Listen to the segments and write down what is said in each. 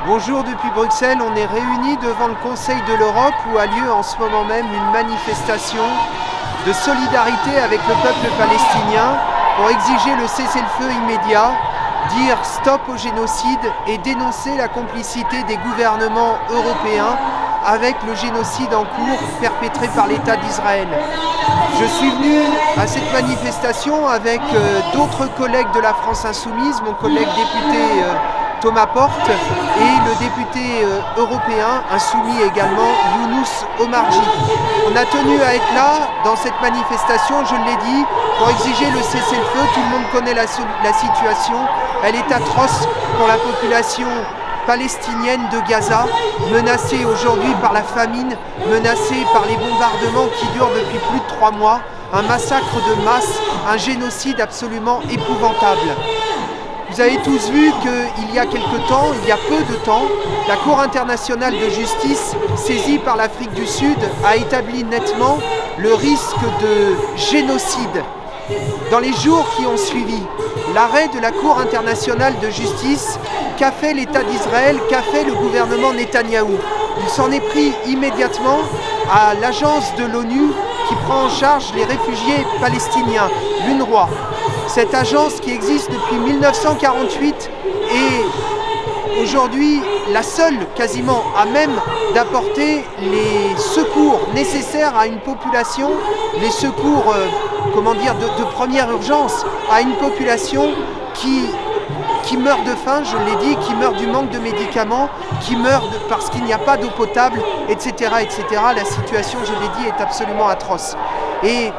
Bonjour depuis Bruxelles, on est réunis devant le Conseil de l'Europe où a lieu en ce moment même une manifestation de solidarité avec le peuple palestinien pour exiger le cessez-le-feu immédiat, dire stop au génocide et dénoncer la complicité des gouvernements européens avec le génocide en cours perpétré par l'État d'Israël. Je suis venu à cette manifestation avec d'autres collègues de la France Insoumise, mon collègue député Thomas Porte et le député européen insoumis également, Younous Omarjee. On a tenu à être là dans cette manifestation, je l'ai dit, pour exiger le cessez-le-feu. Tout le monde connaît la situation, elle est atroce pour la population palestinienne de Gaza, menacée aujourd'hui par la famine, menacée par les bombardements qui durent depuis plus de 3 mois, un massacre de masse, un génocide absolument épouvantable. Vous avez tous vu qu'il y a quelque temps, il y a peu de temps, la Cour internationale de justice, saisie par l'Afrique du Sud, a établi nettement le risque de génocide. Dans les jours qui ont suivi, l'arrêt de la Cour internationale de justice qu'a fait l'État d'Israël, qu'a fait le gouvernement Netanyahou. Il s'en est pris immédiatement à l'agence de l'ONU qui prend en charge les réfugiés palestiniens, l'UNRWA. Cette agence qui existe depuis 1948 est aujourd'hui la seule quasiment à même d'apporter les secours nécessaires à une population, les secours de première urgence à une population qui meurt de faim, je l'ai dit, qui meurt du manque de médicaments, qui meurt parce qu'il n'y a pas d'eau potable, etc., etc. La situation, je l'ai dit, est absolument atroce. Et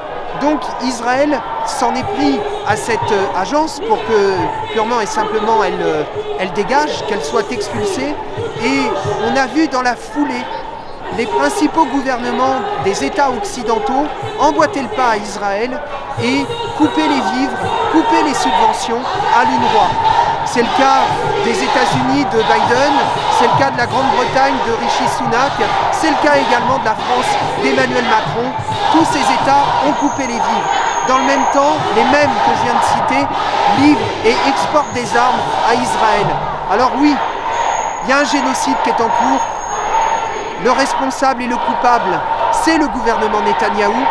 donc Israël s'en est pris à cette agence pour que purement et simplement elle dégage, qu'elle soit expulsée. Et on a vu dans la foulée les principaux gouvernements des États occidentaux emboîter le pas à Israël et couper les vivres, couper les subventions à l'UNRWA. C'est le cas des États-Unis de Biden, c'est le cas de la Grande-Bretagne de Rishi Sunak, c'est le cas également de la France d'Emmanuel Macron. Tous ces États ont coupé les vivres. Dans le même temps, les mêmes que je viens de citer livrent et exportent des armes à Israël. Alors oui, il y a un génocide qui est en cours. Le responsable et le coupable, c'est le gouvernement Netanyahou.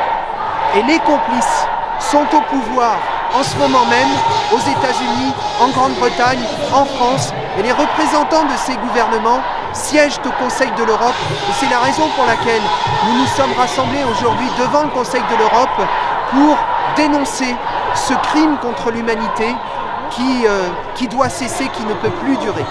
Et les complices sont au pouvoir en ce moment même, aux États-Unis, en Grande-Bretagne, en France, et les représentants de ces gouvernements siègent au Conseil de l'Europe. Et c'est la raison pour laquelle nous nous sommes rassemblés aujourd'hui devant le Conseil de l'Europe pour dénoncer ce crime contre l'humanité qui doit cesser, qui ne peut plus durer.